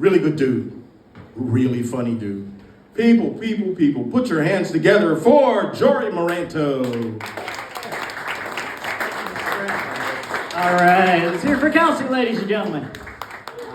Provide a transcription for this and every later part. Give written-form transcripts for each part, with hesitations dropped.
Really good dude. Really funny dude. People, put your hands together for Jory Maranto. All right, let's hear it for Kelsey, ladies and gentlemen.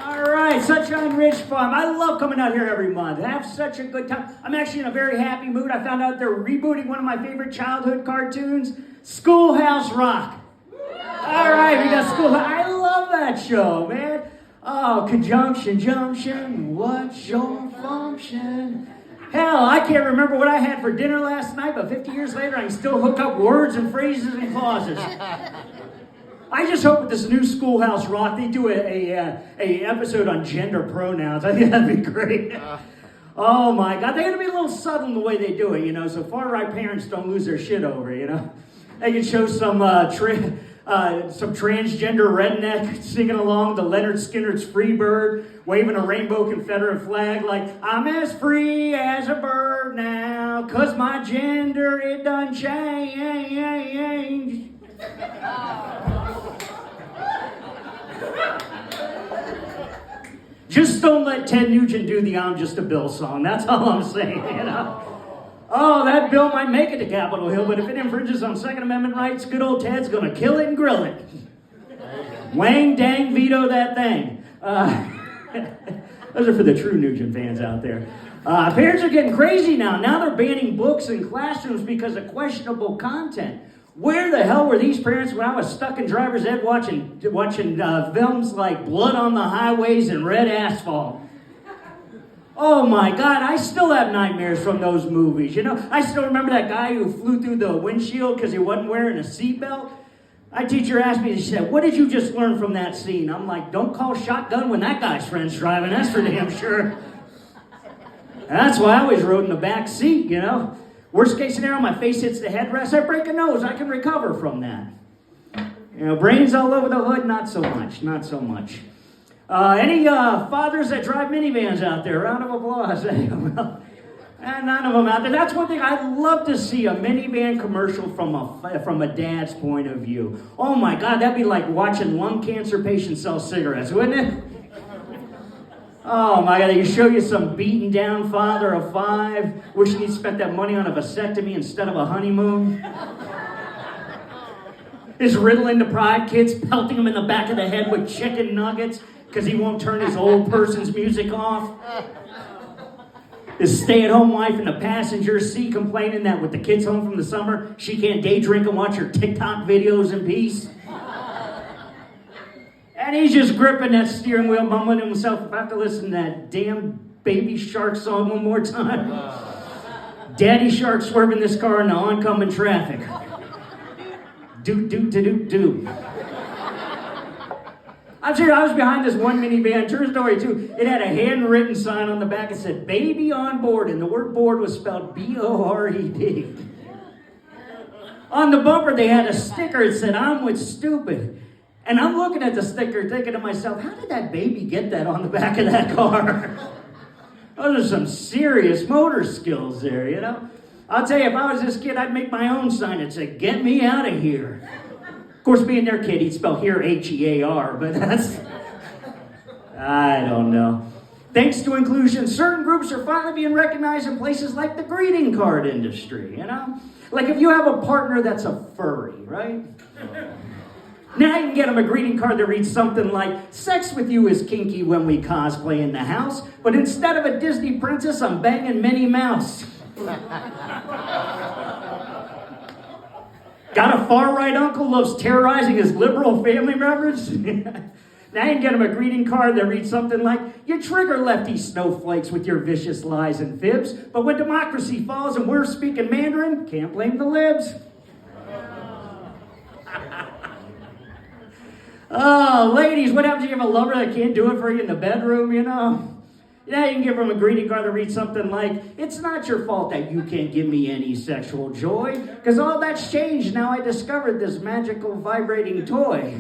All right, Sunshine Ridge Farm. I love coming out here every month. I have such a good time. I'm actually in a very happy mood. I found out they're rebooting one of my favorite childhood cartoons, Schoolhouse Rock. All right, we got Schoolhouse. I love that show, man. Oh, conjunction, junction, what's your function? Hell, I can't remember what I had for dinner last night, but 50 years later, I can still hook up words and phrases and clauses. I just hope with this new Schoolhouse Rock, they do a episode on gender pronouns. I think that'd be great. Oh my God, they're gonna be a little subtle in the way they do it, so far-right parents don't lose their shit over it, They can show some transgender redneck singing along to Leonard Skinner's Freebird, waving a rainbow Confederate flag like, I'm as free as a bird now, 'cause my gender, it done change. Just don't let Ted Nugent do the I'm Just a Bill song. That's all I'm saying, Oh, that bill might make it to Capitol Hill, but if it infringes on Second Amendment rights, good old Ted's going to kill it and grill it. Wang dang veto that thing. Those are for the true Nugent fans out there. Parents are getting crazy now. Now they're banning books in classrooms because of questionable content. Where the hell were these parents when I was stuck in driver's ed watching films like Blood on the Highways and Red Asphalt? Oh my God, I still have nightmares from those movies. I still remember that guy who flew through the windshield because he wasn't wearing a seatbelt. My teacher asked me, she said, what did you just learn from that scene? I'm like, don't call shotgun when that guy's friend's driving, that's for damn sure. And that's why I always rode in the back seat, Worst case scenario, my face hits the headrest, I break a nose, I can recover from that. Brains all over the hood, not so much. Any fathers that drive minivans out there? Round of applause. None of them out there. That's one thing I'd love to see, a minivan commercial from a dad's point of view. Oh my God, that'd be like watching lung cancer patients sell cigarettes, wouldn't it? Oh my God, they show you some beaten down father of 5, wishing he'd spent that money on a vasectomy instead of a honeymoon. His Ritalin-deprived kids pelting him in the back of the head with chicken nuggets because he won't turn his old person's music off. His stay-at-home wife in the passenger seat complaining that with the kids home from the summer, she can't day drink and watch her TikTok videos in peace. And he's just gripping that steering wheel, mumbling to himself, about to listen to that damn Baby Shark song one more time. Daddy Shark swerving this car into oncoming traffic. Do. I'm serious, I was behind this one minivan, true story too. It had a handwritten sign on the back that said, baby on board, and the word board was spelled B-O-R-E-D. On the bumper, they had a sticker that said, I'm with stupid. And I'm looking at the sticker thinking to myself, how did that baby get that on the back of that car? Those are some serious motor skills there, I'll tell you, if I was this kid, I'd make my own sign that said, get me out of here. Of course, being their kid, he'd spell here H-E-A-R, but that's... I don't know. Thanks to inclusion, certain groups are finally being recognized in places like the greeting card industry, Like if you have a partner that's a furry, right? Now you can get them a greeting card that reads something like, sex with you is kinky when we cosplay in the house, but instead of a Disney princess, I'm banging Minnie Mouse. Got a far-right uncle who loves terrorizing his liberal family members? Now you can get him a greeting card that reads something like, you trigger lefty snowflakes with your vicious lies and fibs, but when democracy falls and we're speaking Mandarin, can't blame the libs. Oh, ladies, what happens if you have a lover that can't do it for you in the bedroom, Yeah, you can give them a greeting card that reads something like, it's not your fault that you can't give me any sexual joy, because all that's changed now I discovered this magical vibrating toy.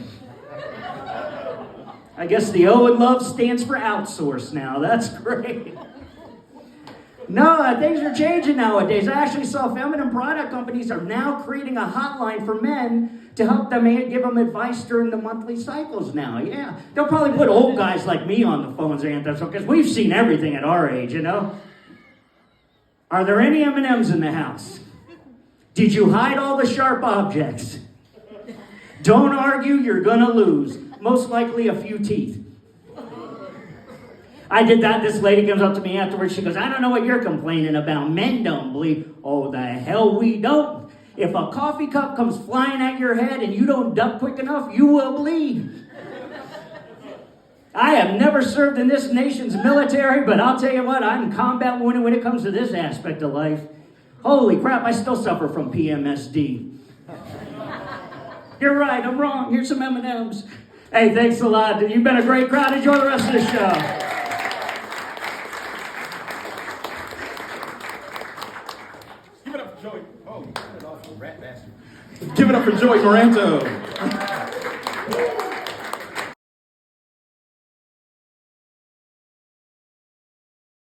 I guess the O in love stands for outsource now. That's great. No, things are changing nowadays. I actually saw feminine product companies are now creating a hotline for men to help them give them advice during the monthly cycles now. Yeah. They'll probably put old guys like me on the phones because we've seen everything at our age, you know? Are there any M&Ms in the house? Did you hide all the sharp objects? Don't argue, you're gonna lose. Most likely a few teeth. I did that. This lady comes up to me afterwards. She goes, I don't know what you're complaining about. Men don't bleed. Oh, the hell we don't. If a coffee cup comes flying at your head and you don't duck quick enough, you will bleed. I have never served in this nation's military, but I'll tell you what, I'm combat wounded when it comes to this aspect of life. Holy crap, I still suffer from PMSD. You're right, I'm wrong. Here's some M&Ms. Hey, thanks a lot. You've been a great crowd. Enjoy the rest of the show. Give it up for Joey Maranto.